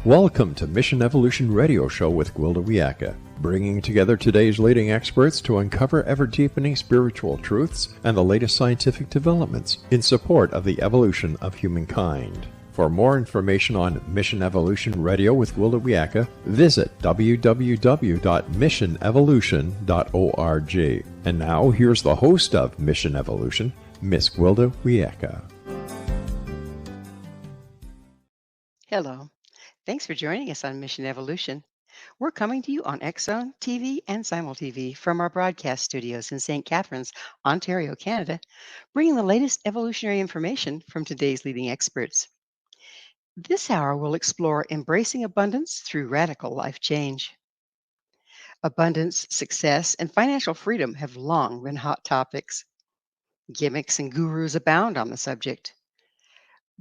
Welcome to Mission Evolution Radio Show with Gwilda Wiyaka, bringing together today's leading experts to uncover ever-deepening spiritual truths and the latest scientific developments in support of the evolution of humankind. For more information on Mission Evolution Radio with Gwilda Wiyaka, visit www.missionevolution.org. And now, here's the host of Mission Evolution, Miss Gwilda Wiyaka. Hello. Thanks for joining us on Mission Evolution. We're coming to you on X-Zone TV and Simul TV from our broadcast studios in St. Catharines, Ontario, Canada, bringing the latest evolutionary information from today's leading experts. This hour will explore embracing abundance through radical life change. Abundance, success, and financial freedom have long been hot topics. Gimmicks and gurus abound on the subject.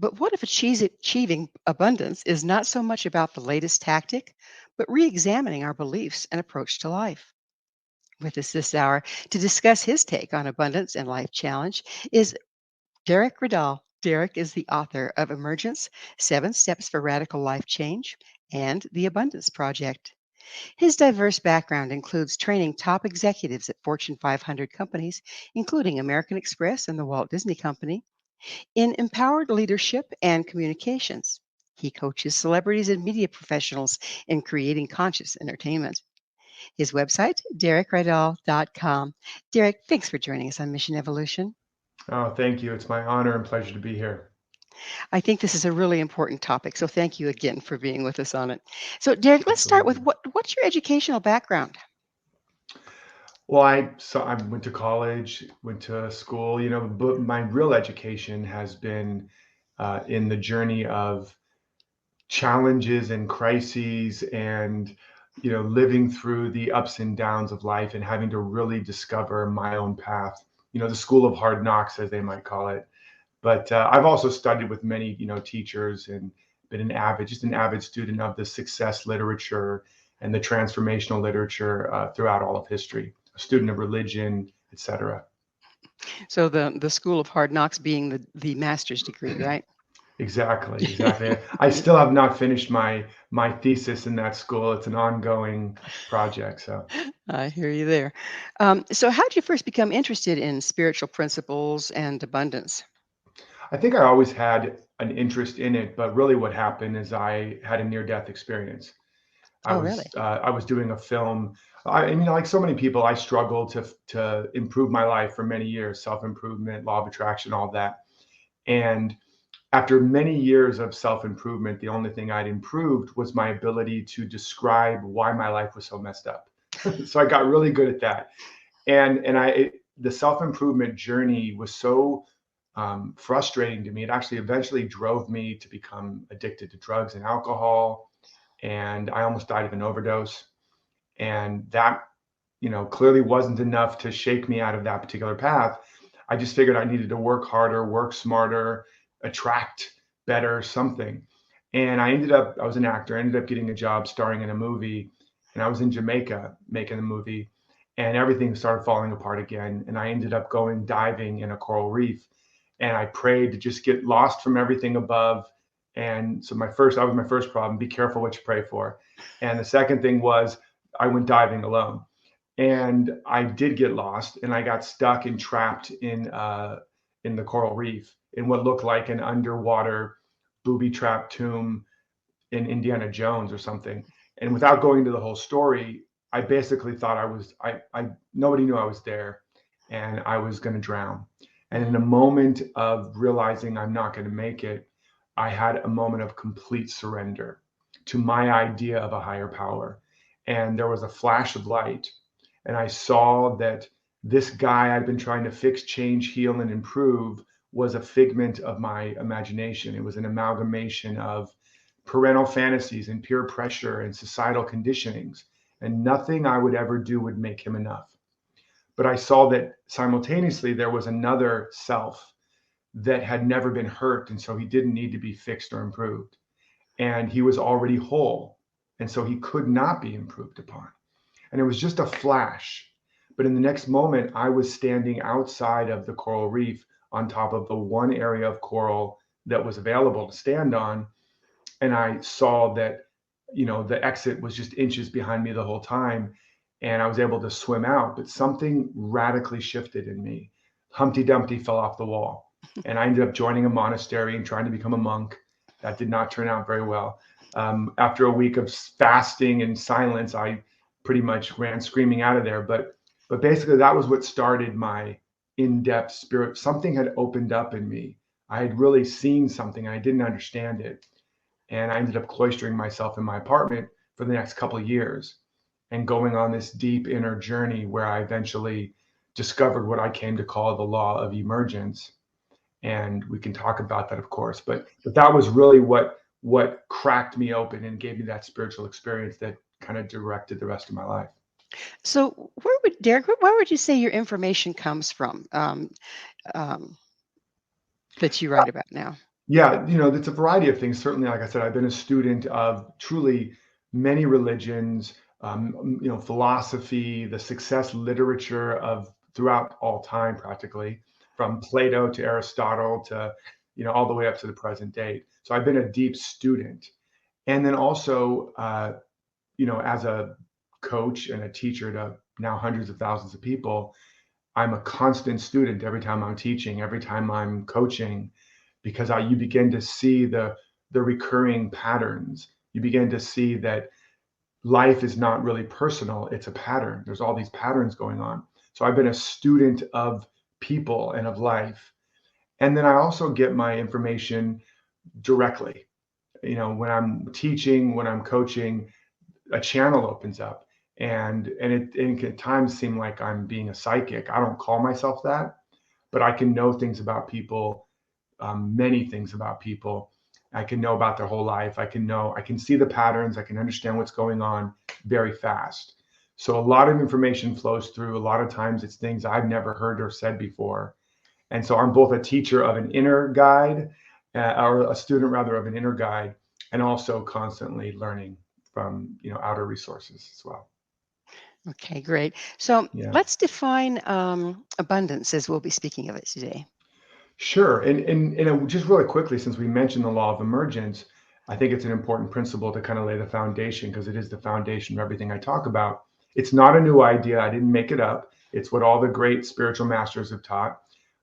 But what if achieving abundance is not so much about the latest tactic, but re-examining our beliefs and approach to life? With us this hour to discuss his take on abundance and life challenge is Derek Rydall. Derek is the author of Emergence, 7 Steps for Radical Life Change, and The Abundance Project. His diverse background includes training top executives at Fortune 500 companies, including American Express and the Walt Disney Company, in empowered leadership and communications. He coaches celebrities and media professionals in creating conscious entertainment. His website, DerekRydall.com. Derek, thanks for joining us on Mission Evolution. Oh, thank you. It's my honor and pleasure to be here. I think this is a really important topic, so thank you again for being with us on it. So, Derek, let's start with what's your educational background? Well, I went to college, went to school, but my real education has been in the journey of challenges and crises and, living through the ups and downs of life and having to really discover my own path, the school of hard knocks, as they might call it. But I've also studied with many, teachers and been an avid student of the success literature and the transformational literature throughout all of history. Student of religion, etc. So the School of Hard Knocks being the master's degree, right? Exactly. I still have not finished my thesis in that school. It's an ongoing project. So I hear you there. So how did you first become interested in spiritual principles and abundance? I think I always had an interest in it, but really what happened is I had a near-death experience. Really? I was doing a film. Like so many people, I struggled to improve my life for many years, self-improvement, law of attraction, all that. And after many years of self-improvement, the only thing I'd improved was my ability to describe why my life was so messed up. So I got really good at that. And the self-improvement journey was so frustrating to me. It actually eventually drove me to become addicted to drugs and alcohol. And I almost died of an overdose. And that, clearly wasn't enough to shake me out of that particular path. I just figured I needed to work harder, work smarter, attract better, something. And I was an actor, I ended up getting a job starring in a movie. And I was in Jamaica making the movie. And everything started falling apart again. And I ended up going diving in a coral reef. And I prayed to just get lost from everything above. And so that was my first problem. Be careful what you pray for. And the second thing was I went diving alone, and I did get lost, and I got stuck and trapped in the coral reef in what looked like an underwater booby-trapped tomb in Indiana Jones or something. And without going into the whole story, I basically thought nobody knew I was there, and I was going to drown. And in a moment of realizing I'm not going to make it, I had a moment of complete surrender to my idea of a higher power. And there was a flash of light. And I saw that this guy I'd been trying to fix, change, heal, and improve was a figment of my imagination. It was an amalgamation of parental fantasies and peer pressure and societal conditionings. And nothing I would ever do would make him enough. But I saw that simultaneously there was another self that had never been hurt, and so he didn't need to be fixed or improved. And he was already whole, and so he could not be improved upon. And it was just a flash. But in the next moment, I was standing outside of the coral reef on top of the one area of coral that was available to stand on. And I saw that the exit was just inches behind me the whole time, and I was able to swim out. But something radically shifted in me. Humpty Dumpty fell off the wall, and I ended up joining a monastery and trying to become a monk. That did not turn out very well. After a week of fasting and silence, I pretty much ran screaming out of there. But basically, that was what started my in-depth spirit. Something had opened up in me. I had really seen something. I didn't understand it, and I ended up cloistering myself in my apartment for the next couple of years and going on this deep inner journey where I eventually discovered what I came to call the law of emergence. And we can talk about that, of course, but that was really what cracked me open and gave me that spiritual experience that kind of directed the rest of my life. So, where would you say your information comes from that you write about now? Yeah, it's a variety of things. Certainly, like I said, I've been a student of truly many religions, philosophy, the success literature of throughout all time, practically, from Plato to Aristotle to, all the way up to the present day. So I've been a deep student. And then also, as a coach and a teacher to now hundreds of thousands of people, I'm a constant student every time I'm teaching, every time I'm coaching, because you begin to see the recurring patterns. You begin to see that life is not really personal, it's a pattern. There's all these patterns going on. So I've been a student of people and of life. And then I also get my information directly. When I'm teaching, when I'm coaching, a channel opens up, and it can at times seem like I'm being a psychic. I don't call myself that, but I can know things about people, many things about people. I can know about their whole life. I can see the patterns. I can understand what's going on very fast. So a lot of information flows through. A lot of times it's things I've never heard or said before. And so I'm both a teacher of an inner guide, or a student rather of an inner guide, and also constantly learning from outer resources as well. Okay, great. So Yeah. let's define abundance as we'll be speaking of it today. Sure. And just really quickly, since we mentioned the law of emergence, I think it's an important principle to kind of lay the foundation, because it is the foundation of everything I talk about. It's not a new idea. I didn't make it up. It's what all the great spiritual masters have taught.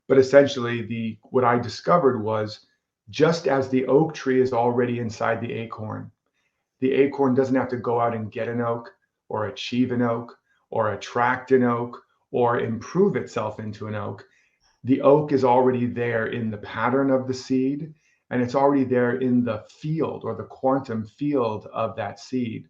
But essentially, what I discovered was, just as the oak tree is already inside the acorn doesn't have to go out and get an oak or achieve an oak or attract an oak or improve itself into an oak. The oak is already there in the pattern of the seed, and it's already there in the field or the quantum field of that seed.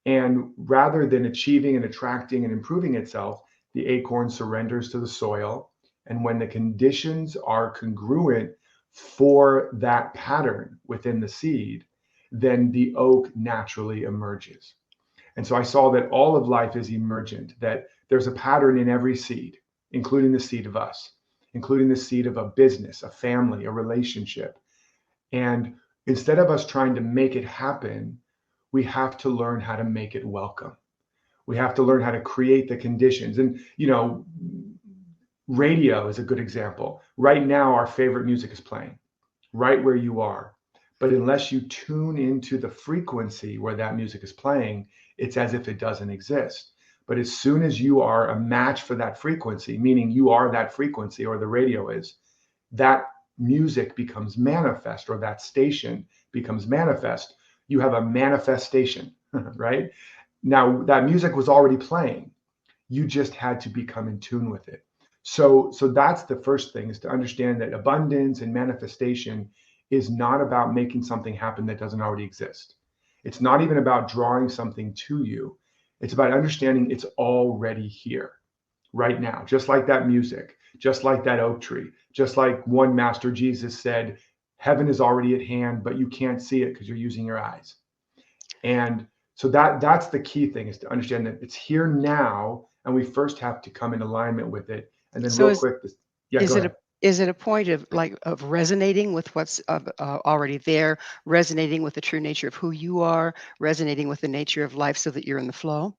And rather than achieving and attracting and improving itself, the acorn surrenders to the soil. And when the conditions are congruent for that pattern within the seed, then the oak naturally emerges. And so I saw that all of life is emergent, that there's a pattern in every seed, including the seed of us, including the seed of a business, a family, a relationship. And instead of us trying to make it happen, we have to learn how to make it welcome. We have to learn how to create the conditions. And, radio is a good example. Right now, our favorite music is playing right where you are. But unless you tune into the frequency where that music is playing, it's as if it doesn't exist. But as soon as you are a match for that frequency, meaning you are that frequency, or the radio is, that music becomes manifest, or that station becomes manifest. You have a manifestation, right? Now, that music was already playing. You just had to become in tune with it. So that's the first thing, is to understand that abundance and manifestation is not about making something happen that doesn't already exist. It's not even about drawing something to you. It's about understanding it's already here right now, just like that music, just like that oak tree, just like one master Jesus said, heaven is already at hand, but you can't see it because you're using your eyes. And so that's the key thing, is to understand that it's here now, and we first have to come in alignment with it. And then So real quick, go ahead. Is it a point of resonating with what's already there, resonating with the true nature of who you are, resonating with the nature of life, so that you're in the flow?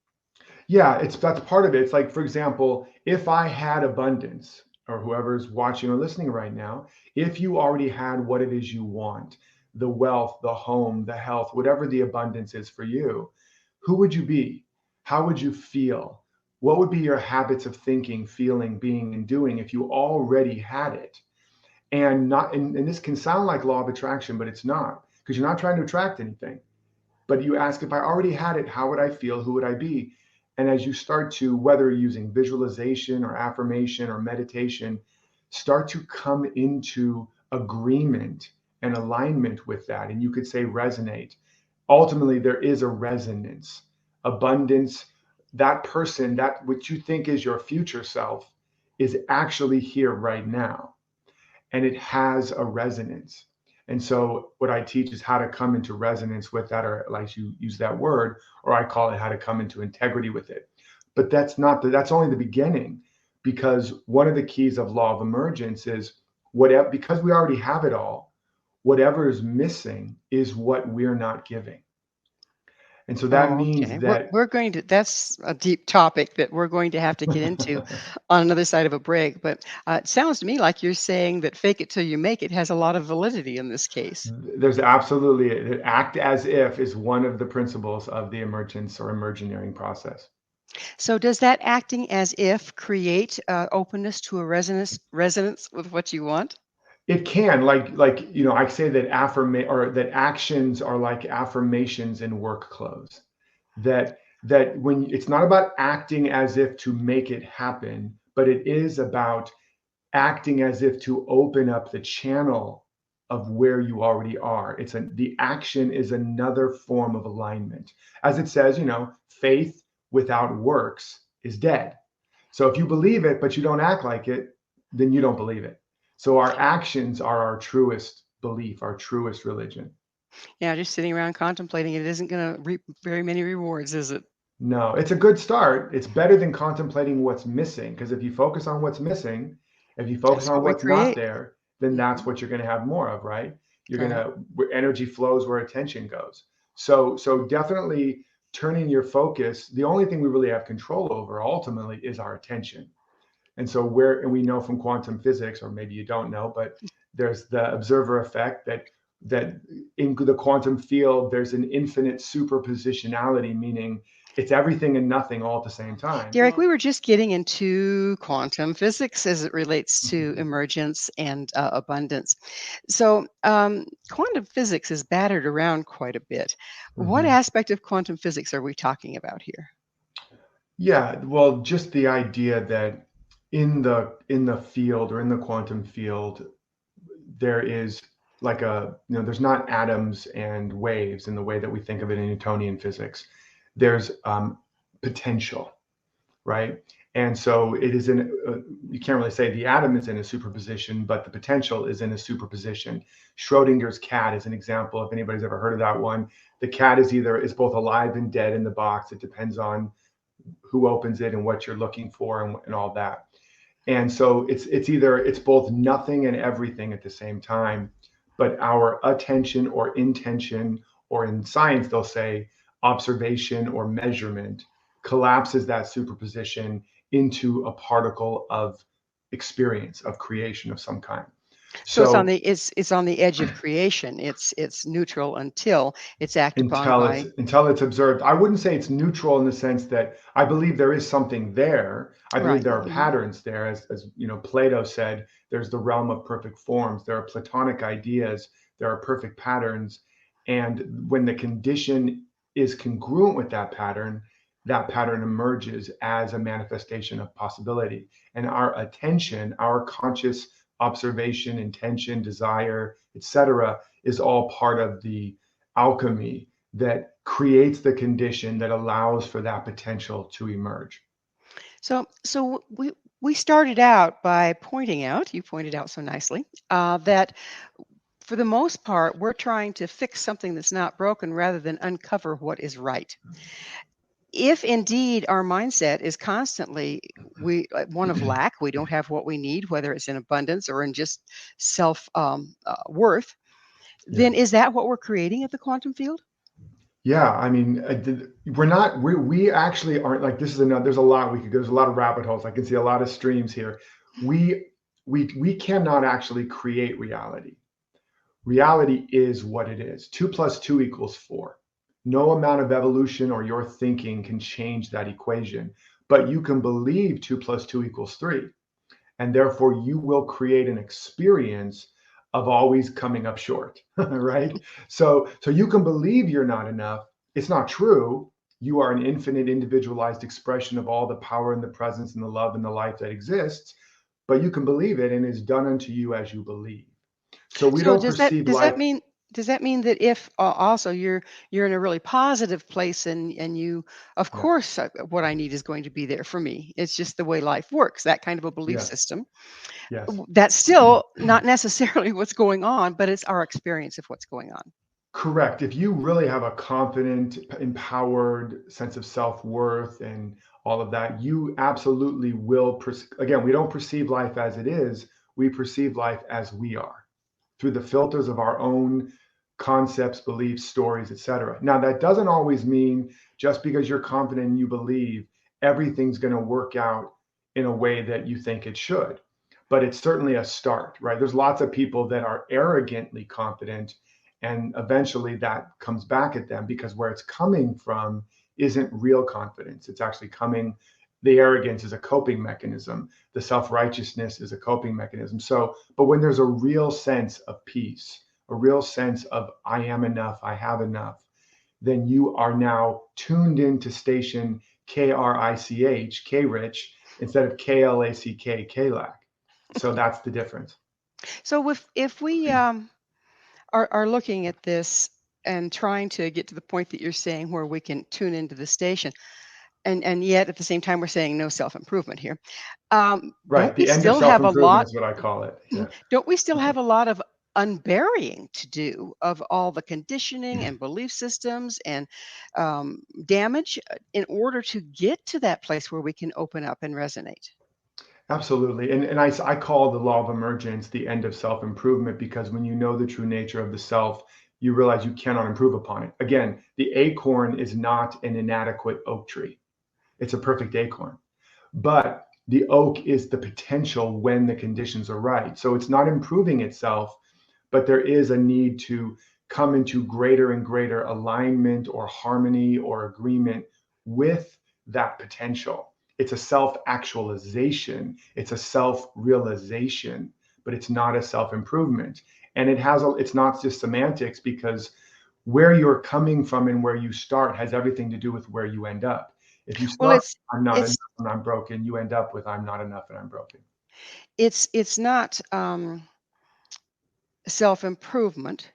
Yeah, that's part of it. It's like, for example, if I had abundance, or whoever's watching or listening right now, if you already had what it is you want, the wealth, the home, the health, whatever the abundance is for you, who would you be? How would you feel? What would be your habits of thinking, feeling, being, and doing if you already had it? And this can sound like law of attraction, but it's not, because you're not trying to attract anything. But you ask, if I already had it, how would I feel? Who would I be? And as you start to, whether using visualization or affirmation or meditation, start to come into agreement and alignment with that. And you could say resonate. Ultimately, there is a resonance, abundance. That person, that which you think is your future self, is actually here right now. And it has a resonance. And so what I teach is how to come into resonance with that, or like you use that word, or I call it how to come into integrity with it. But that's only the beginning, because one of the keys of law of emergence is whatever, because we already have it all, whatever is missing is what we're not giving. And so that means Okay. that We're going to, that's a deep topic that we're going to have to get into on another side of a break. But it sounds to me like you're saying that fake it till you make it has a lot of validity in this case. there's absolutely, act as if is one of the principles of the emergence or emergenering process. So does that acting as if create openness to a resonance with what you want? It can, I say that that actions are like affirmations in work clothes. That when it's not about acting as if to make it happen, but it is about acting as if to open up the channel of where you already are. The action is another form of alignment. As it says, faith without works is dead. So if you believe it, but you don't act like it, then you don't believe it. So our actions are our truest belief, our truest religion. Yeah, just sitting around contemplating it isn't going to reap very many rewards, is it? No, it's a good start. It's better than contemplating what's missing, because if you focus on what's missing, if you focus That's on what we what's not create. there, then that's what you're going to have more of, right? Right. Where energy flows where attention goes. So definitely turning your focus, the only thing we really have control over ultimately is our attention. And so and we know from quantum physics, or maybe you don't know, but there's the observer effect that in the quantum field, there's an infinite superpositionality, meaning it's everything and nothing all at the same time. Derek, we were just getting into quantum physics as it relates to emergence and abundance. So, quantum physics is battered around quite a bit. What Mhm. aspect of quantum physics are we talking about here? Yeah, well, just the idea that in the field, or in the quantum field, there is there's not atoms and waves in the way that we think of it in Newtonian physics. There's potential, right? And so it is you can't really say the atom is in a superposition, but the potential is in a superposition. Schrodinger's cat is an example, if anybody's ever heard of that one. The cat is both alive and dead in the box. It depends on who opens it and what you're looking for, and all that. And so it's both nothing and everything at the same time. But our attention or intention, or in science they'll say observation or measurement, collapses that superposition into a particle of experience, of creation of some kind. So So it's on the edge of creation. It's neutral until it's acted upon by until it's observed, I wouldn't say it's neutral in the sense that I believe there is something there. I believe right. there are Mhm. patterns there, as Plato said, there's the realm of perfect forms. There are platonic ideas, there are perfect patterns, and when the condition is congruent with that pattern emerges as a manifestation of possibility. And our attention, our conscious observation, intention, desire, etc., is all part of the alchemy that creates the condition that allows for that potential to emerge. So we started out by pointing out, you pointed out so nicely, that for the most part, we're trying to fix something that's not broken rather than uncover what is right. If indeed our mindset is constantly one of lack, we don't have what we need, whether it's in abundance or in just self worth, Yeah. then is that what we're creating at the quantum field? Yeah, I mean, we're not. We actually aren't, like, this is another. There's a lot we could go. There's a lot of rabbit holes. I can see a lot of streams here. We cannot actually create reality. Reality is what it is. 2 plus 2 equals 4. No amount of evolution or your thinking can change that equation, but you can believe 2 plus 2 equals 3. And therefore you will create an experience of always coming up short, right? So you can believe you're not enough. It's not true. You are an infinite individualized expression of all the power and the presence and the love and the life that exists, but you can believe it, and it's done unto you as you believe. So we So don't does that perceive does that life. mean does that mean that if also you're in a really positive place and you of Yeah. course what I need is going to be there for me. It's just the way life works. That kind of a belief Yes. system. Yes. That's still not necessarily what's going on, but it's our experience of what's going on. Correct. If you really have a confident, empowered sense of self-worth and all of that, you absolutely will. Again, we don't perceive life as it is. We perceive life as we are through the filters of our own concepts, beliefs, stories, etc. Now, that doesn't always mean just because you're confident and you believe everything's going to work out in a way that you think it should. But it's certainly a start, right? There's lots of people that are arrogantly confident, and eventually that comes back at them because where it's coming from isn't real confidence. It's actually coming, the arrogance is a coping mechanism, the self-righteousness is a coping mechanism. So, but when there's a real sense of peace, a real sense of I am enough, I have enough, then you are now tuned into station KRICH, K-Rich, instead of KLACK, K-Lack. So that's the difference. So if we are looking at this and trying to get to the point that you're saying where we can tune into the station, and yet at the same time we're saying no self-improvement here. Right. Don't we The end of still have a self-improvement lot is what I call it. Yes. don't we still have a lot of unburying to do of all the conditioning and belief systems and damage in order to get to that place where we can open up and resonate? Absolutely. And I call the law of emergence the end of self-improvement, because when you know the true nature of the self, you realize you cannot improve upon it. Again, the acorn is not an inadequate oak tree. It's a perfect acorn. But the oak is the potential when the conditions are right. So it's not improving itself, but there is a need to come into greater and greater alignment or harmony or agreement with that potential. It's a self-actualization, it's a self-realization, but it's not a self-improvement. And it's not just semantics, because where you're coming from and where you start has everything to do with where you end up. If you Well, start, I'm not enough it's and I'm broken, you end up with I'm not enough and I'm broken. it's not self-improvement.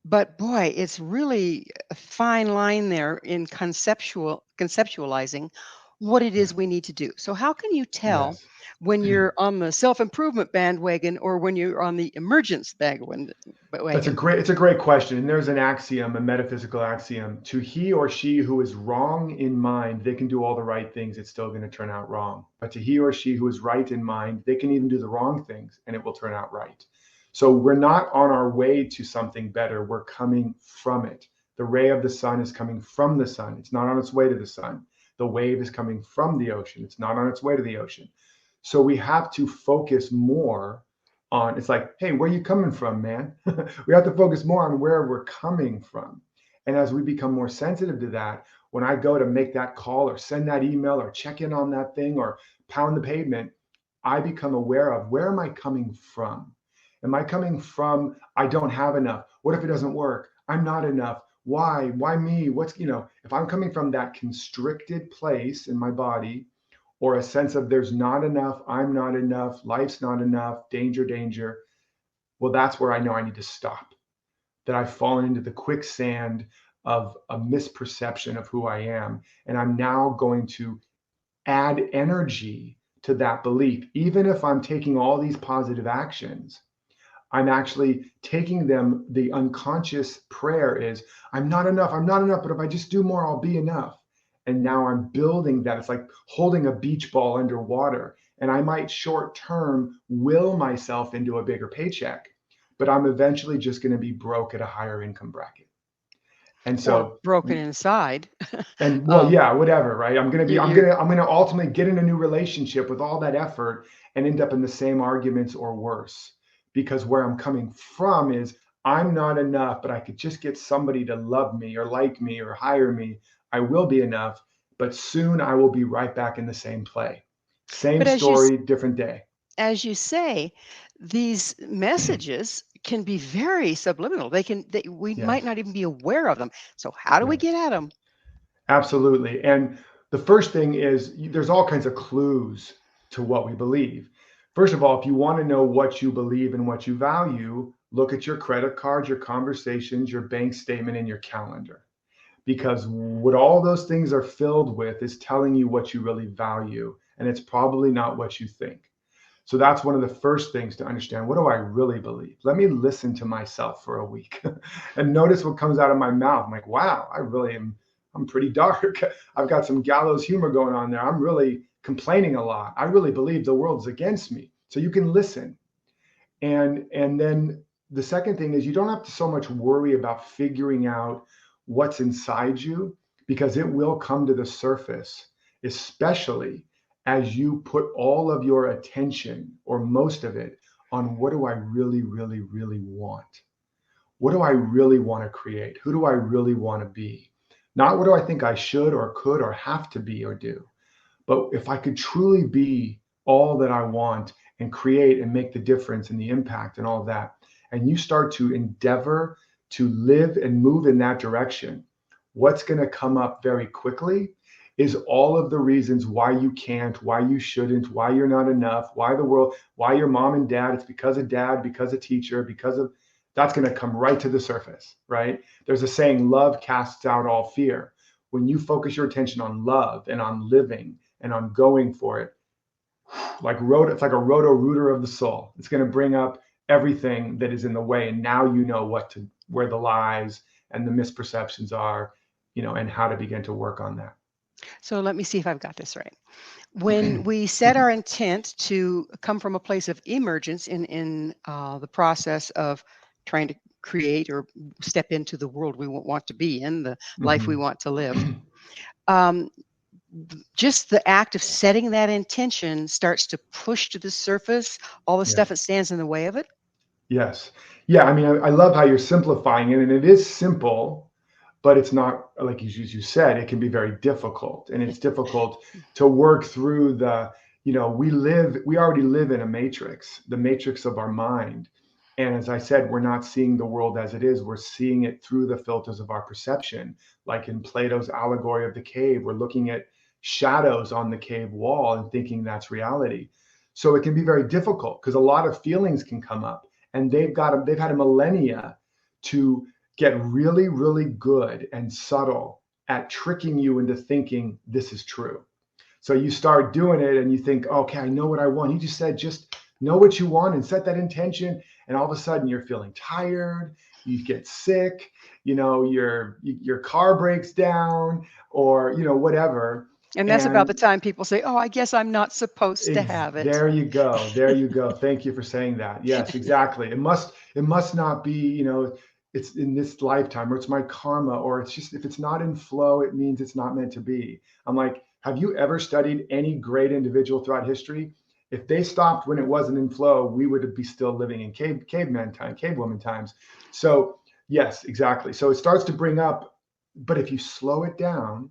But boy, it's really a fine line there in conceptualizing what it Yeah. is we need to do. So how can you tell Yes. when you're on the self-improvement bandwagon or when you're on the emergence wagon? It's a great question. And there's an axiom, a metaphysical axiom: to he or she who is wrong in mind, they can do all the right things, it's still going to turn out wrong. But to he or she who is right in mind, they can even do the wrong things and it will turn out right. So we're not on our way to something better, we're coming from it. The ray of the sun is coming from the sun, it's not on its way to the sun. The wave is coming from the ocean, it's not on its way to the ocean. So we have to focus more on, it's like, hey, where are you coming from, man? We have to focus more on where we're coming from. And as we become more sensitive to that, when I go to make that call or send that email or check in on that thing or pound the pavement, I become aware of, where am I coming from? Am I coming from, I don't have enough? What if it doesn't work? I'm not enough. Why? Why me? If I'm coming from that constricted place in my body, or a sense of there's not enough, I'm not enough, life's not enough, danger, danger, well, that's where I know I need to stop. That I've fallen into the quicksand of a misperception of who I am. And I'm now going to add energy to that belief. Even if I'm taking all these positive actions, I'm actually taking them. The unconscious prayer is, I'm not enough, but if I just do more, I'll be enough. And now I'm building that. It's like holding a beach ball underwater. And I might short term will myself into a bigger paycheck, but I'm eventually just going to be broke at a higher income bracket. And Or so, broken inside. and well, um, yeah, whatever, right? you're I'm gonna ultimately get in a new relationship with all that effort and end up in the same arguments or worse, because where I'm coming from is I'm not enough, but I could just get somebody to love me or like me or hire me, I will be enough. But soon I will be right back in the same play. Same But story, different day. as you say, these messages can be very subliminal. We might Yes, not even be aware of them. So how do we yes, get at them? absolutely. And the first thing is there's all kinds of clues to what we believe. First of all, if you want to know what you believe and what you value, look at your credit cards, your conversations, your bank statement, and your calendar. Because what all those things are filled with is telling you what you really value, and it's probably not what you think. So that's one of the first things to understand. What do I really believe? Let me listen to myself for a week and notice what comes out of my mouth. I'm like, wow, I'm pretty dark. I've got some gallows humor going on there. I'm really complaining a lot. I really believe the world's against me. So you can listen. And then the second thing is you don't have to so much worry about figuring out what's inside you, because it will come to the surface, especially as you put all of your attention, or most of it, on what do I really, really, really want? What do I really want to create? Who do I really want to be? Not what do I think I should or could or have to be or do, but if I could truly be all that I want and create and make the difference and the impact and all of that, and you start to endeavor to live and move in that direction, what's going to come up very quickly is all of the reasons why you can't, why you shouldn't, why you're not enough, why the world, why your mom and dad, it's because of dad, because of teacher, because of, that's going to come right to the surface, right? There's a saying, love casts out all fear. When you focus your attention on love and on living and on going for it, it's like a roto-rooter of the soul. It's going to bring up everything that is in the way, and now you know where the lies and the misperceptions are, and how to begin to work on that. So let me see if I've got this right. When we set our intent to come from a place of emergence in the process of trying to create or step into the world we want to be in, the life we want to live, um, just the act of setting that intention starts to push to the surface all the stuff Yes. that stands in the way of it. Yes. Yeah. I mean, I love how you're simplifying it, and it is simple, but it's not, like you said, it can be very difficult, and it's difficult to work through we already live in a matrix, the matrix of our mind. And as I said, we're not seeing the world as it is. We're seeing it through the filters of our perception. Like in Plato's allegory of the cave, we're looking at shadows on the cave wall and thinking that's reality. So it can be very difficult because a lot of feelings can come up, and they've had a millennia to get really, really good and subtle at tricking you into thinking this is true. So you start doing it and you think, okay, I know what I want. He just said, just know what you want and set that intention. And all of a sudden you're feeling tired, you get sick, your car breaks down, or, whatever. And that's about the And time people say, oh, I guess I'm not supposed to have it. there you go. There you go. Thank you for saying that. Yes, exactly. It must not be, it's in this lifetime, or it's my karma, or it's just, if it's not in flow, it means it's not meant to be. I'm like, have you ever studied any great individual throughout history? If they stopped when it wasn't in flow, we would be still living in caveman time, cavewoman times. So yes, exactly. So it starts to bring up, but if you slow it down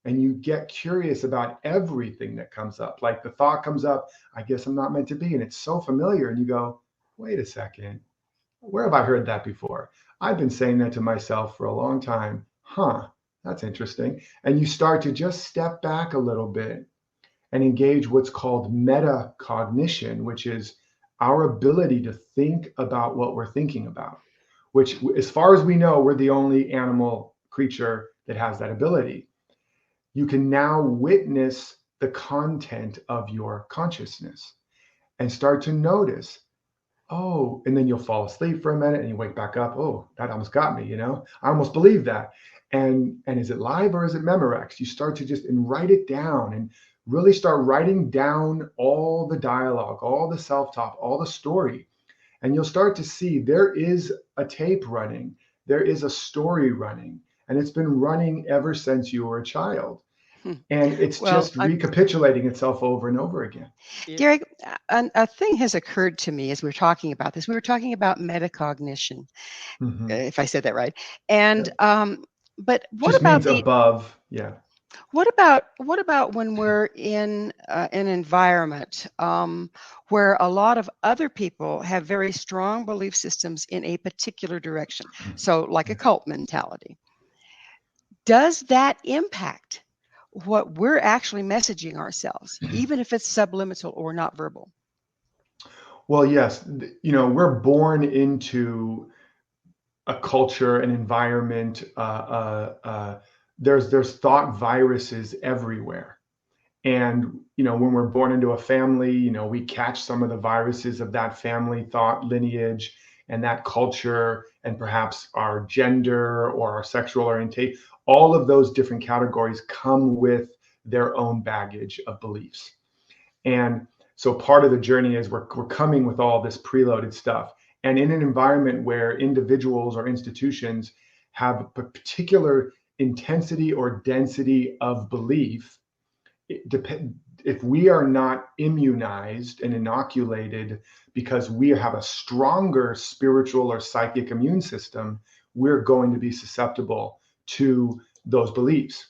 and you get curious about everything that comes up, like the thought comes up, I guess I'm not meant to be, and it's so familiar, and you go, wait a second, where have I heard that before? I've been saying that to myself for a long time. Huh, that's interesting. And you start to just step back a little bit and engage what's called metacognition, which is our ability to think about what we're thinking about, which, as far as we know, we're the only animal creature that has that ability. You can now witness the content of your consciousness and start to notice, oh, and then you'll fall asleep for a minute and you wake back up. Oh, that almost got me, I almost believe that. And is it live or is it Memorex? You start to just and write it down and really start writing down all the dialogue, all the self-talk, all the story. And you'll start to see there is a tape running, there is a story running, and it's been running ever since you were a child. Hmm. And it's Well, just recapitulating itself over and over again. Derek, a thing has occurred to me as we were talking about this. We were talking about metacognition, if I said that right. And but what Just about means above. Yeah. what about when we're in an environment where a lot of other people have very strong belief systems in a particular direction? So, like a cult mentality. Does that impact what we're actually messaging ourselves, even if it's subliminal or not verbal? Well, yes, we're born into a culture, an environment. There's thought viruses everywhere, and when we're born into a family, we catch some of the viruses of that family thought lineage and that culture, and perhaps our gender or our sexual orientation. All of those different categories come with their own baggage of beliefs. And so part of the journey is we're coming with all this preloaded stuff. And in an environment where individuals or institutions have a particular intensity or density of belief, if we are not immunized and inoculated because we have a stronger spiritual or psychic immune system, we're going to be susceptible to those beliefs.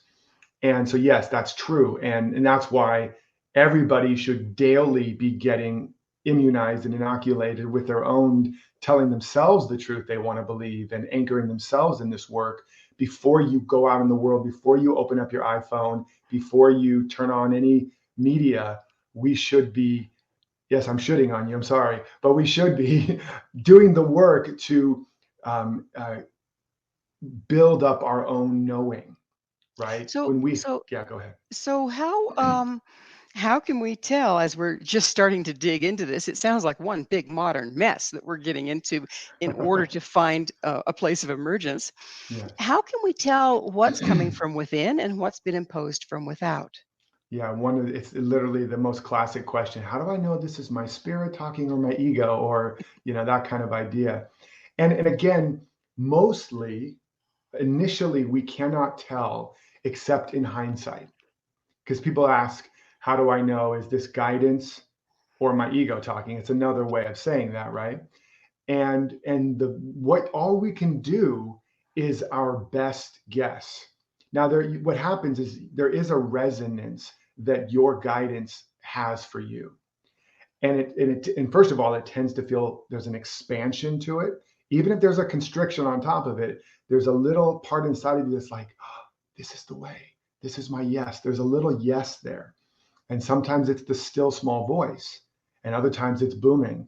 And so, yes, that's true. And that's why everybody should daily be getting immunized and inoculated with their own, telling themselves the truth they want to believe and anchoring themselves in this work before you go out in the world, before you open up your iPhone, before you turn on any media. We should be, yes, I'm shitting on you, I'm sorry, but we should be doing the work to build up our own knowing, right? So, When we, so, yeah, go ahead. so how can we tell as we're just starting to dig into this? It sounds like one big modern mess that we're getting into in order to find a place of emergence. Yeah. How can we tell what's coming from within and what's been imposed from without? Yeah, it's literally the most classic question. How do I know this is my spirit talking or my ego, or that kind of idea? And again, mostly initially we cannot tell except in hindsight. Because people ask, how do I know, is this guidance or my ego talking? It's another way of saying that, right? And what all we can do is our best guess. Now what happens is there is a resonance that your guidance has for you. And first of all, it tends to feel there's an expansion to it. Even if there's a constriction on top of it, there's a little part inside of you that's like, oh, this is the way. This is my yes. There's a little yes there. And sometimes it's the still small voice, and other times it's booming.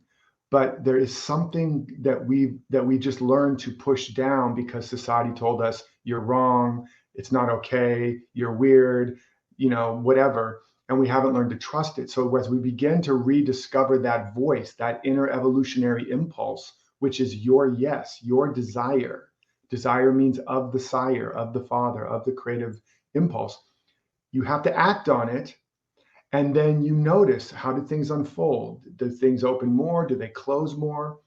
But there is something that we just learned to push down because society told us you're wrong, it's not okay, you're weird, whatever. And we haven't learned to trust it. So as we begin to rediscover that voice, that inner evolutionary impulse, which is your yes, your desire. Desire means of the sire, of the father, of the creative impulse. You have to act on it. And then you notice, how do things unfold? Do things open more? Do they close more?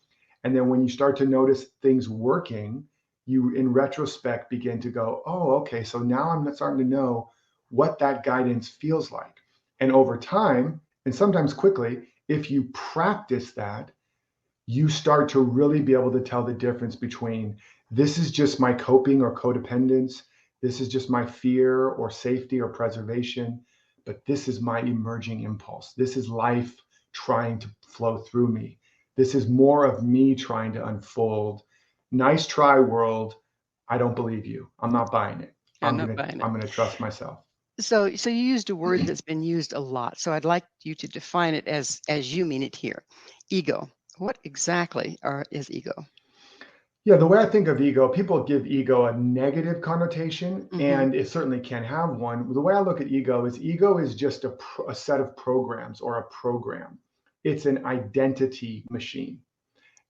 And then when you start to notice things working, you in retrospect begin to go, oh, okay, so now I'm starting to know what that guidance feels like. And over time, and sometimes quickly, if you practice that, you start to really be able to tell the difference between this is just my coping or codependence, this is just my fear or safety or preservation, but this is my emerging impulse. This is life trying to flow through me. This is more of me trying to unfold. Nice try, world. I don't believe you. I'm not buying it. I'm not buying it. I'm gonna trust myself. So you used a word that's been used a lot. So I'd like you to define it as you mean it here. Ego. What exactly is ego? Yeah, the way I think of ego, people give ego a negative connotation, Mm-hmm. and it certainly can have one. The way I look at ego is just a set of programs or a program. It's an identity machine.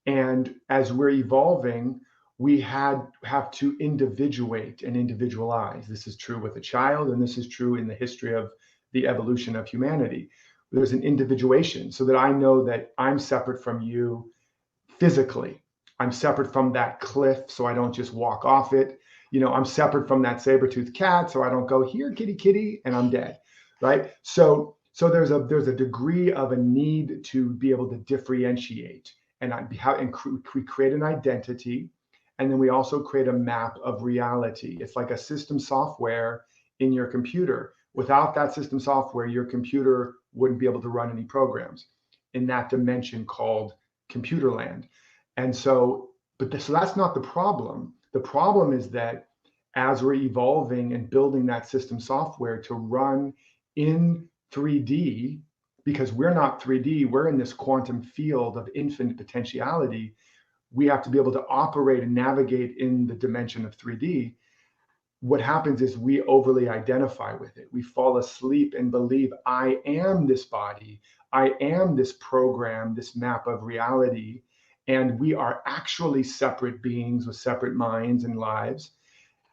And as we're evolving, we have to individuate and individualize. This is true with a child, and this is true in the history of the evolution of humanity. There's an individuation so that I know that I'm separate from you physically. I'm separate from that cliff, so I don't just walk off it. I'm separate from that saber-toothed cat, so I don't go here, kitty, kitty, and I'm dead, right? So there's a degree of a need to be able to differentiate, and we create an identity, and then we also create a map of reality. It's like a system software in your computer. Without that system software, your computer wouldn't be able to run any programs in that dimension called computer land. And so, so that's not the problem. The problem is that as we're evolving and building that system software to run in 3D, because we're not 3D, we're in this quantum field of infinite potentiality. We have to be able to operate and navigate in the dimension of 3D. What happens is we overly identify with it. We fall asleep and believe, I am this body, I am this program, this map of reality, and we are actually separate beings with separate minds and lives.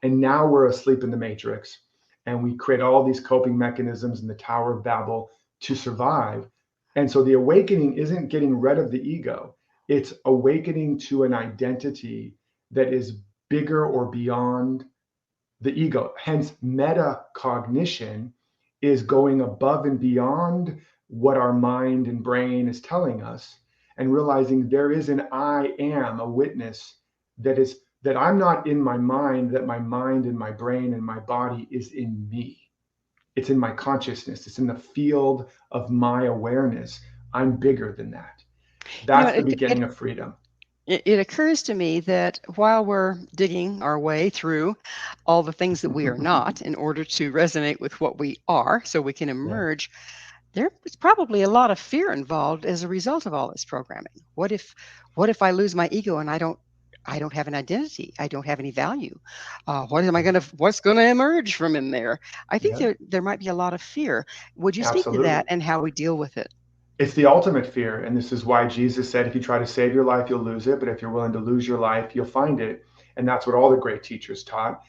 And now we're asleep in the matrix, and we create all these coping mechanisms in the Tower of Babel to survive. And so the awakening isn't getting rid of the ego. It's awakening to an identity that is bigger or beyond the ego. Hence, metacognition is going above and beyond what our mind and brain is telling us, and realizing there is an I am, a witness that I'm not in my mind, that my mind and my brain and my body is in me. It's in my consciousness. It's in the field of my awareness. I'm bigger than that. That's the beginning of freedom. It occurs to me that while we're digging our way through all the things that we are not in order to resonate with what we are so we can emerge, there is probably a lot of fear involved as a result of all this programming. What if I lose my ego and I don't have an identity? I don't have any value. What's going to emerge from in there? I think there might be a lot of fear. Would you speak to that and how we deal with it? It's the ultimate fear. And this is why Jesus said, if you try to save your life, you'll lose it. But if you're willing to lose your life, you'll find it. And that's what all the great teachers taught.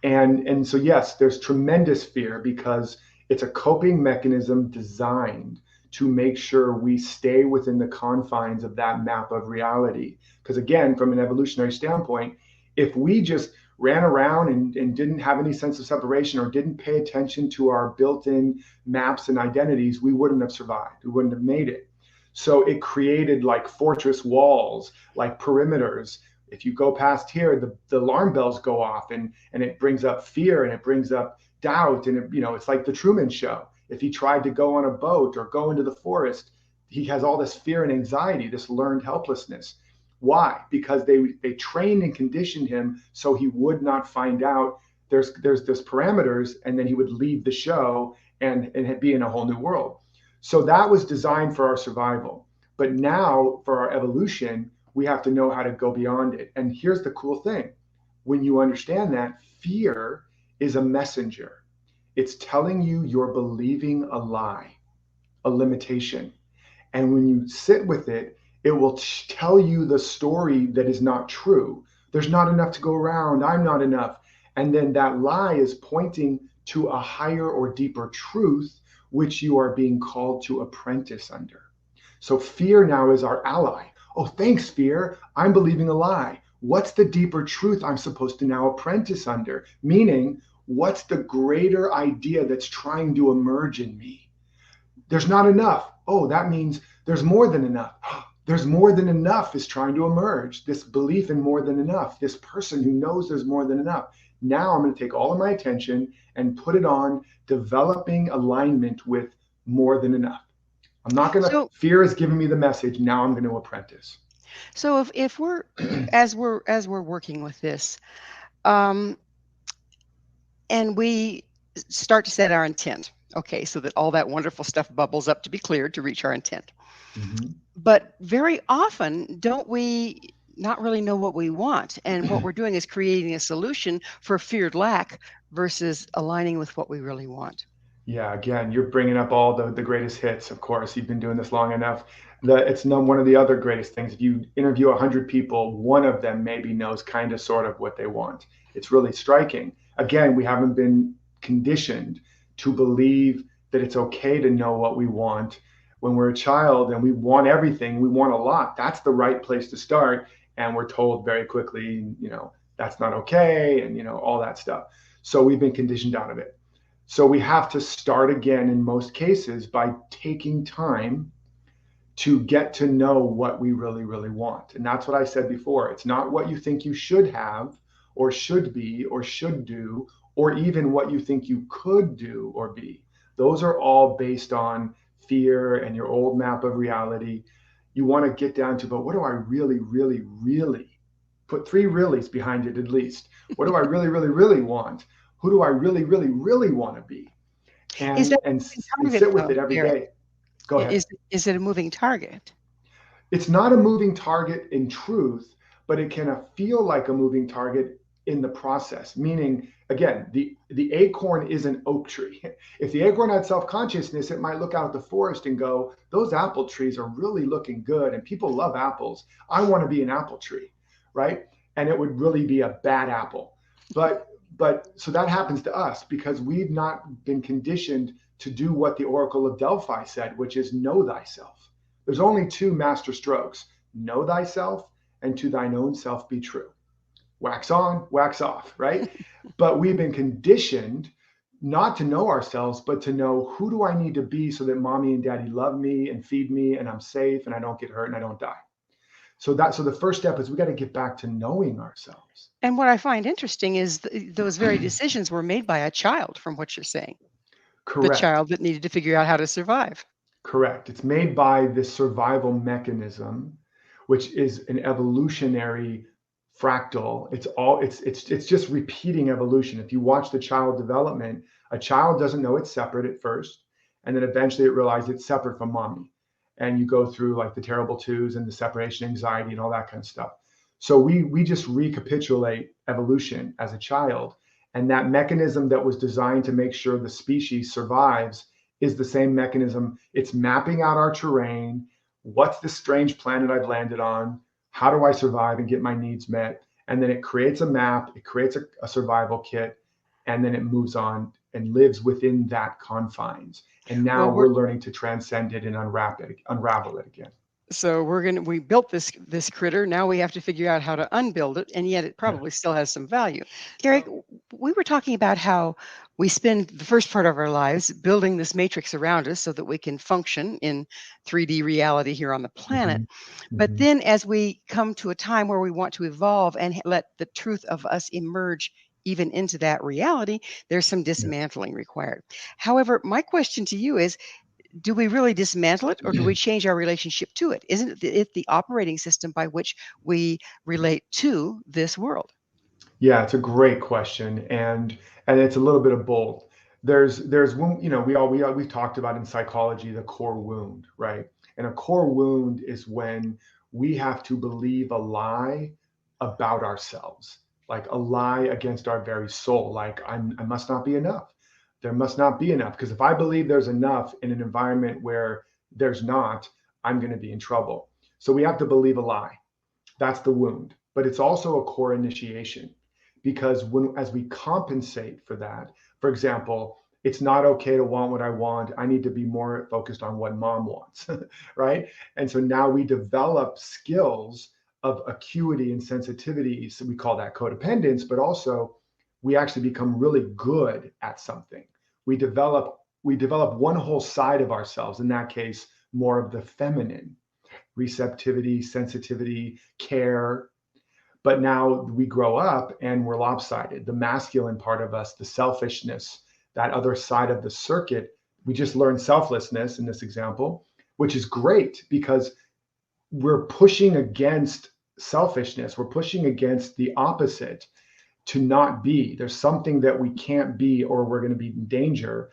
And so, yes, there's tremendous fear because it's a coping mechanism designed to make sure we stay within the confines of that map of reality. Because again, from an evolutionary standpoint, if we just ran around and didn't have any sense of separation or didn't pay attention to our built-in maps and identities, we wouldn't have survived. We wouldn't have made it. So it created like fortress walls, like perimeters. If you go past here, the alarm bells go off, and it brings up fear, and it brings up doubt. And it's like the Truman Show. If he tried to go on a boat or go into the forest, he has all this fear and anxiety, this learned helplessness. Why? Because they trained and conditioned him so he would not find out there's this parameters, and then he would leave the show and be in a whole new world. So that was designed for our survival. But now for our evolution, we have to know how to go beyond it. And here's the cool thing. When you understand that, fear is a messenger. It's telling you you're believing a lie, a limitation. And when you sit with it, it will tell you the story that is not true. There's not enough to go around. I'm not enough. And then that lie is pointing to a higher or deeper truth, which you are being called to apprentice under. So fear now is our ally. Oh, thanks, fear. I'm believing a lie. What's the deeper truth I'm supposed to now apprentice under? Meaning, what's the greater idea that's trying to emerge in me? There's not enough. Oh, that means there's more than enough. There's more than enough is trying to emerge. This belief in more than enough, this person who knows there's more than enough. Now I'm going to take all of my attention and put it on developing alignment with more than enough. I'm not going to, fear is giving me the message. Now I'm going to apprentice. So if we're, as we're working with this, and we start to set our intent, okay, so that all that wonderful stuff bubbles up to be cleared to reach our intent. Mm-hmm. But very often, don't we not really know what we want? And what we're doing is creating a solution for feared lack versus aligning with what we really want. Yeah, again, you're bringing up all the greatest hits. Of course, you've been doing this long enough. It's one of the other greatest things. If you interview 100 people, one of them maybe knows kind of sort of what they want. It's really striking. Again, we haven't been conditioned to believe that it's okay to know what we want. When we're a child and we want everything, we want a lot. That's the right place to start. And we're told very quickly, that's not okay, and all that stuff. So we've been conditioned out of it. So we have to start again in most cases by taking time to get to know what we really, really want. And that's what I said before. It's not what you think you should have or should be or should do, or even what you think you could do or be. Those are all based on fear and your old map of reality. You want to get down to, but what do I really, really, really put 3 reallys behind it at least? What do I really, really, really want? Who do I really, really, really want to be? Is And that and a moving and target, sit with though, it every Derek? day. Go ahead. Is it a moving target? It's not a moving target in truth, but it can feel like a moving target in the process. Meaning, again, the acorn is an oak tree. If the acorn had self-consciousness, it might look out at the forest and go, those apple trees are really looking good and people love apples. I want to be an apple tree, right? And it would really be a bad apple. But so that happens to us because we've not been conditioned to do what the Oracle of Delphi said, which is know thyself. There's only 2 master strokes: know thyself and to thine own self be true. Wax on, wax off, right? But we've been conditioned not to know ourselves, but to know, who do I need to be so that mommy and daddy love me and feed me and I'm safe and I don't get hurt and I don't die. So the first step is we got to get back to knowing ourselves. And what I find interesting is those very decisions were made by a child, from what you're saying. The Correct. child that needed to figure out how to survive. Correct. It's made by this survival mechanism, which is an evolutionary fractal. It's just repeating evolution. If you watch the child development, a child doesn't know it's separate at first, and then eventually it realizes it's separate from mommy. And you go through like the terrible twos and the separation anxiety and all that kind of stuff. So we just recapitulate evolution as a child, and that mechanism that was designed to make sure the species survives is the same mechanism. It's mapping out our terrain. What's this strange planet I've landed on? How do I survive and get my needs met? And then it creates a map, it creates a survival kit, and then it moves on and lives within that confines. And now Well, we're learning to transcend it and unravel it again. so we built this critter. Now we have to figure out how to unbuild it, and yet it Yeah. probably still has some value. Derek, we were talking about how we spend the first part of our lives building this matrix around us so that we can function in 3D reality here on the planet. But then as we come to a time where we want to evolve and let the truth of us emerge even into that reality, there's some dismantling required. However, my question to you is, do we really dismantle it, or do we change our relationship to it? Isn't it the operating system by which we relate to this world? Yeah, it's a great question, and it's a little bit of both. There's wound, we've talked about in psychology the core wound, right? And a core wound is when we have to believe a lie about ourselves, like a lie against our very soul, like I must not be enough. There must not be enough, because if I believe there's enough in an environment where there's not, I'm going to be in trouble. So we have to believe a lie. That's the wound, but it's also a core initiation, because as we compensate for that, for example, it's not okay to want what I want. I need to be more focused on what mom wants, right? And so now we develop skills of acuity and sensitivity. So we call that codependence, but also we actually become really good at something. We develop one whole side of ourselves, in that case, more of the feminine: receptivity, sensitivity, care. But now we grow up and we're lopsided. The masculine part of us, the selfishness, that other side of the circuit, we just learn selflessness in this example, which is great because we're pushing against selfishness. We're pushing against the opposite, to not be. There's something that we can't be or we're going to be in danger.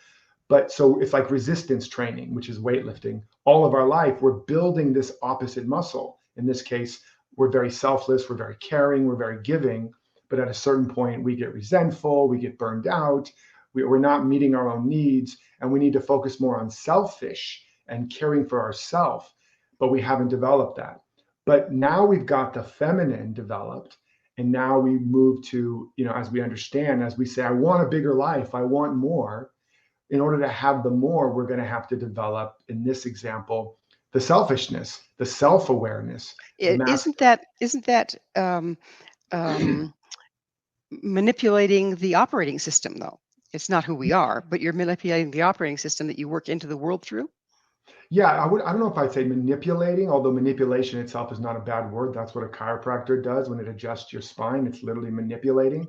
But so it's like resistance training, which is weightlifting. All of our life, we're building this opposite muscle. In this case, we're very selfless, we're very caring, we're very giving. But at a certain point, we get resentful, we get burned out, we're not meeting our own needs, and we need to focus more on selfish and caring for ourselves. But we haven't developed that. But now we've got the feminine developed. And now we move to, as we understand, as we say, I want a bigger life, I want more. In order to have the more, we're going to have to develop, in this example, the selfishness, the self-awareness. Isn't that um, manipulating the operating system, though. It's not who we are, but you're manipulating the operating system that you work into the world through. Yeah, I don't know if I'd say manipulating, although manipulation itself is not a bad word. That's what a chiropractor does when it adjusts your spine. It's literally manipulating.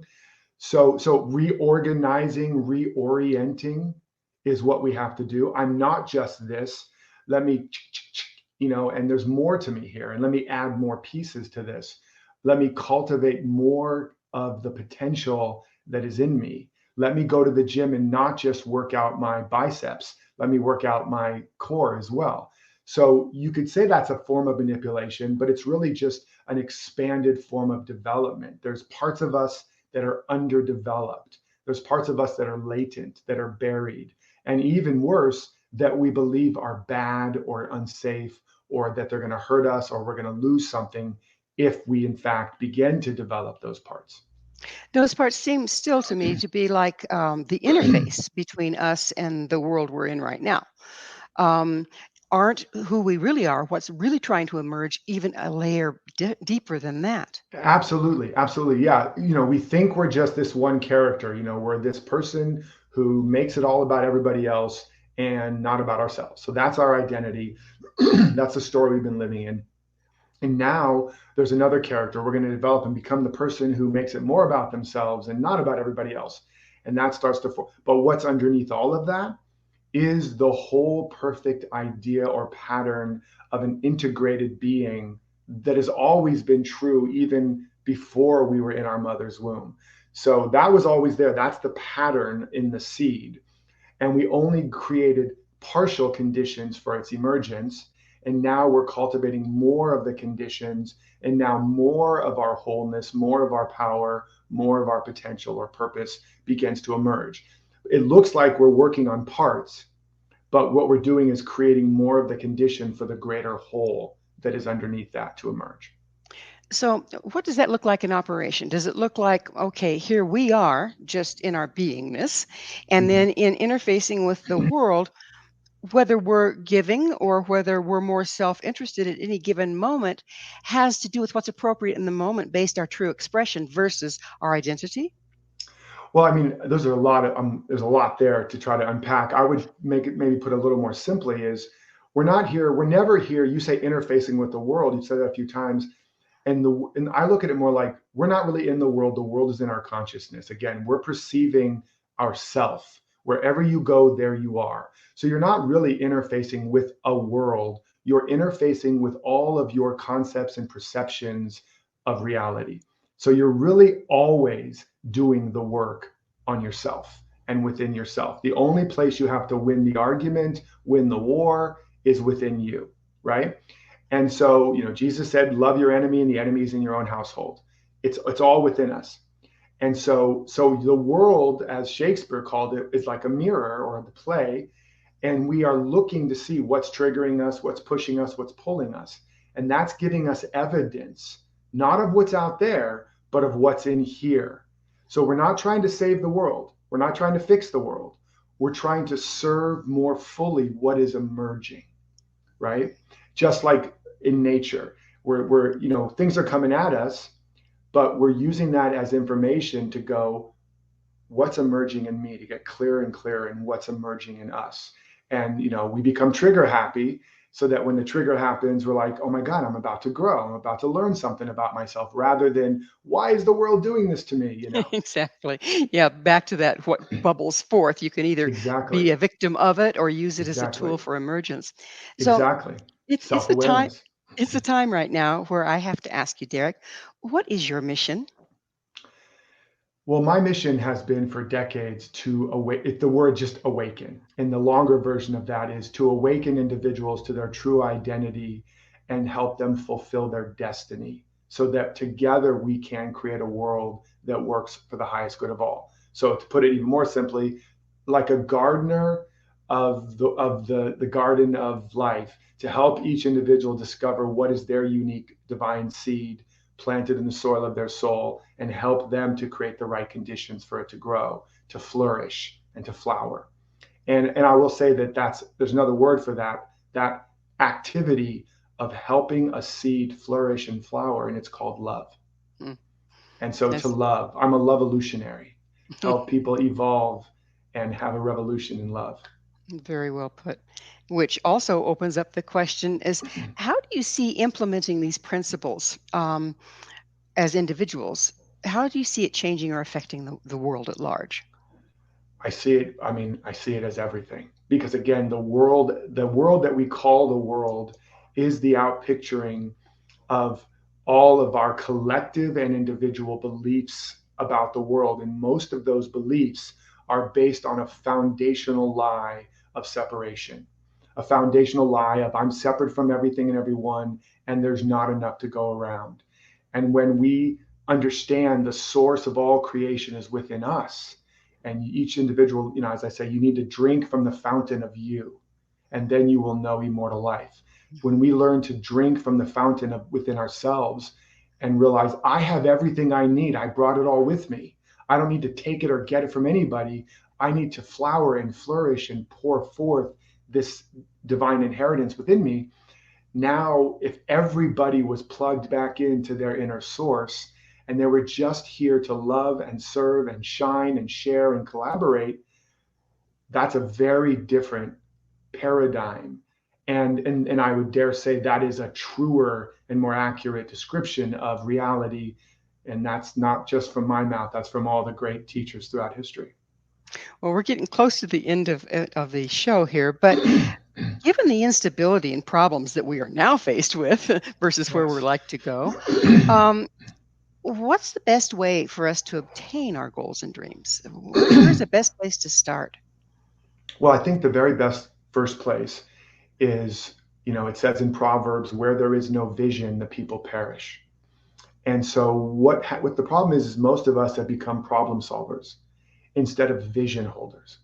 So reorganizing, reorienting is what we have to do. I'm not just this. Let me, and there's more to me here. And let me add more pieces to this. Let me cultivate more of the potential that is in me. Let me go to the gym and not just work out my biceps. Let me work out my core as well. So you could say that's a form of manipulation, but it's really just an expanded form of development. There's parts of us that are underdeveloped. There's parts of us that are latent, that are buried, and even worse, that we believe are bad or unsafe, or that they're going to hurt us, or we're going to lose something if we, in fact, begin to develop those parts. Those parts seem still to me to be like the interface between us and the world we're in right now. Um, aren't who we really are, what's really trying to emerge, even a layer deeper than that. Absolutely, absolutely. Yeah, we think we're just this one character, we're this person who makes it all about everybody else and not about ourselves. So that's our identity. That's the story we've been living in. And now there's another character we're going to develop and become the person who makes it more about themselves and not about everybody else. And that starts to form. But what's underneath all of that is the whole perfect idea or pattern of an integrated being that has always been true even before we were in our mother's womb. So that was always there. That's the pattern in the seed. And we only created partial conditions for its emergence. And now we're cultivating more of the conditions, and now more of our wholeness, more of our power, more of our potential or purpose begins to emerge. It looks like we're working on parts, but what we're doing is creating more of the condition for the greater whole that is underneath that to emerge. So, what does that look like in operation? Does it look like, okay, here we are just in our beingness, and Mhm. then in interfacing with the world, whether we're giving or whether we're more self-interested at any given moment has to do with what's appropriate in the moment based our true expression versus our identity? Well, I mean, there's a lot there to try to unpack. I would make it maybe put a little more simply is we're never here. You say interfacing with the world. You've said that a few times. And I look at it more like we're not really in the world is in our consciousness. Again, we're perceiving ourself. Wherever you go, there you are. So you're not really interfacing with a world. You're interfacing with all of your concepts and perceptions of reality. So you're really always doing the work on yourself and within yourself. The only place you have to win the argument, win the war, is within you, right? And so, Jesus said, love your enemy, and the enemy is in your own household. It's all within us. And so the world, as Shakespeare called it, is like a mirror or the play, and we are looking to see what's triggering us, what's pushing us, what's pulling us. And that's giving us evidence, not of what's out there, but of what's in here. So we're not trying to save the world. We're not trying to fix the world. We're trying to serve more fully what is emerging, right? Just like in nature, where things are coming at us, but we're using that as information to go, what's emerging in me, to get clearer and clearer in what's emerging in us. And we become trigger happy, so that when the trigger happens, we're like, oh my God, I'm about to grow. I'm about to learn something about myself, rather than why is the world doing this to me? Exactly. Yeah, back to that, what bubbles forth. You can either Exactly. be a victim of it or use it as a tool Exactly. for emergence. So Exactly. it's the time. Self-awareness. It's the time right now where I have to ask you, Derek, what is your mission? Well, my mission has been for decades to awaken, the word just awaken. And the longer version of that is to awaken individuals to their true identity and help them fulfill their destiny, so that together we can create a world that works for the highest good of all. So to put it even more simply, like a gardener of the garden of life, to help each individual discover what is their unique divine seed planted in the soil of their soul, and help them to create the right conditions for it to grow, to flourish, and to flower. And I will say that there's another word for that activity of helping a seed flourish and flower, and it's called love. Hmm. And so to That's love, I'm a love evolutionary, help people evolve and have a revolution in love. very well put. Which also opens up the question is how do you see implementing these principles as individuals? How do you see it changing or affecting the world at large? I see it, I mean, I see it as everything. Because again, the world that we call the world is the outpicturing of all of our collective and individual beliefs about the world. And most of those beliefs are based on a foundational lie of separation, a foundational lie of I'm separate from everything and everyone, and there's not enough to go around. And when we understand the source of all creation is within us, and each individual, as I say, you need to drink from the fountain of you, and then you will know immortal life. When we learn to drink from the fountain of within ourselves and realize I have everything I need, I brought it all with me. I don't need to take it or get it from anybody. I need to flower and flourish and pour forth this divine inheritance within me. Now, if everybody was plugged back into their inner source and they were just here to love and serve and shine and share and collaborate, that's a very different paradigm. And I would dare say that is a truer and more accurate description of reality. And that's not just from my mouth, that's from all the great teachers throughout history. Well, we're getting close to the end of the show here, but given the instability and problems that we are now faced with versus where we're Yes. like to go, um, what's the best way for us to obtain our goals and dreams? Where's the best place to start? Well, I think the very best first place is, it says in Proverbs, where there is no vision, the people perish. And so what the problem is most of us have become problem solvers instead of vision holders.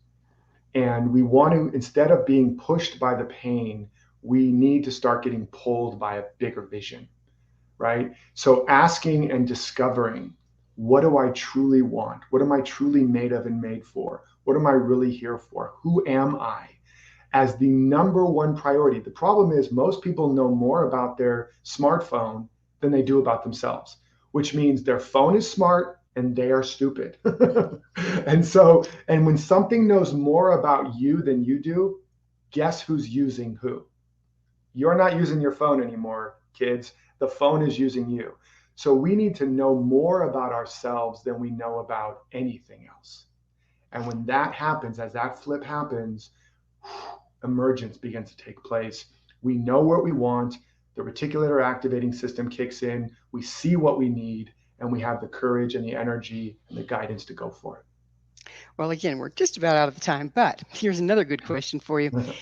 And we want to, instead of being pushed by the pain, we need to start getting pulled by a bigger vision, right? So asking and discovering, what do I truly want? What am I truly made of and made for? What am I really here for? Who am I? As the number one priority. The problem is most people know more about their smartphone than they do about themselves, which means their phone is smart and they are stupid. And when something knows more about you than you do, guess who's using who? You're not using your phone anymore, kids. The phone is using you. So we need to know more about ourselves than we know about anything else. And when that happens, as that flip happens, emergence begins to take place. We know what we want. The reticular activating system kicks in. We see what we need, and we have the courage and the energy and the guidance to go for Well, again, we're just about out of time, but here's another good question for you. it.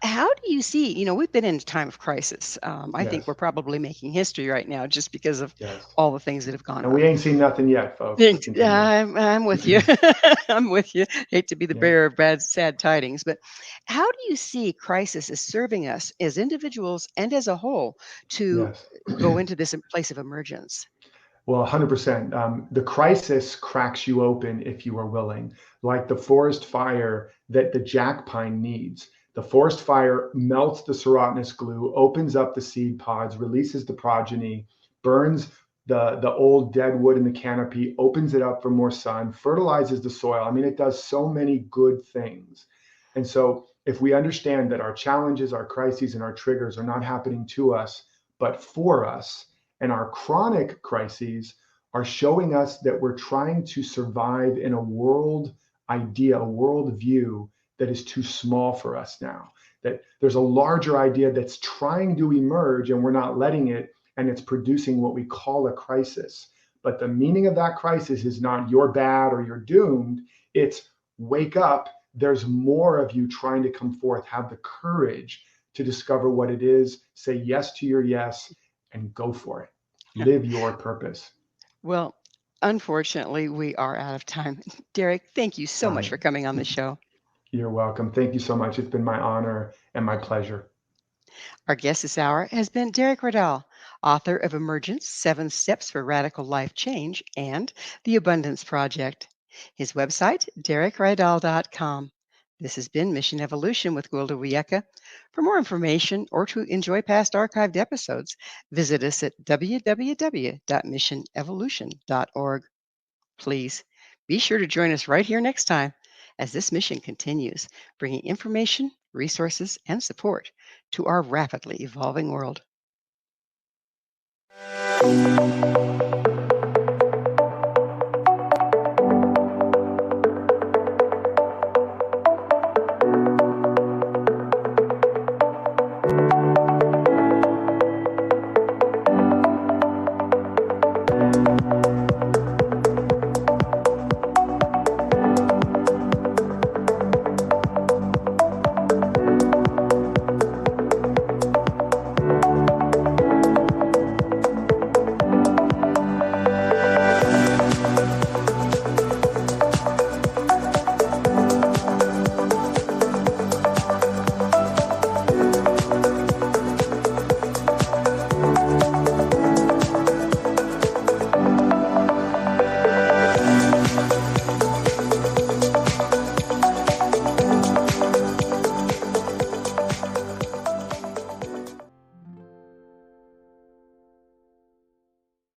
How do you see, we've been in a time of crisis. I think we're Yes, probably making history right now just because of yes. all the things that have gone And we on. ain't seen nothing yet, folks. So continue. I'm with you. I'm with you. Hate to be the Yeah, bearer of bad, sad tidings, but how do you see crisis as serving us as individuals and as a whole to yes. go into this place of emergence? Well, 100%. The crisis cracks you open if you are willing, like the forest fire that the jack pine needs. The forest fire melts the serotinous glue, opens up the seed pods, releases the progeny, burns the old dead wood in the canopy, opens it up for more sun, fertilizes the soil. I mean, it does so many good things. And so, if we understand that our challenges, our crises, and our triggers are not happening to us, but for us, and our chronic crises are showing us that we're trying to survive in a world idea, a world view that is too small for us now. That there's a larger idea that's trying to emerge and we're not letting it, and it's producing what we call a crisis. But the meaning of that crisis is not you're bad or you're doomed. It's wake up. There's more of you trying to come forth. Have the courage to discover what it is. Say yes to your yes and go for it. Live your purpose. Well, unfortunately, we are out of time. Derek, thank you so Darn much it. for coming on the show. You're welcome. Thank you so much. It's been my honor and my pleasure. Our guest this hour has been Derek Rydall, author of Emergence, 7 Steps for Radical Life Change, and The Abundance Project. His website, derekrydall.com. This has been Mission Evolution with Gwilda Wiyaka. For more information or to enjoy past archived episodes, visit us at www.missionevolution.org. Please be sure to join us right here next time as this mission continues, bringing information, resources, and support to our rapidly evolving world.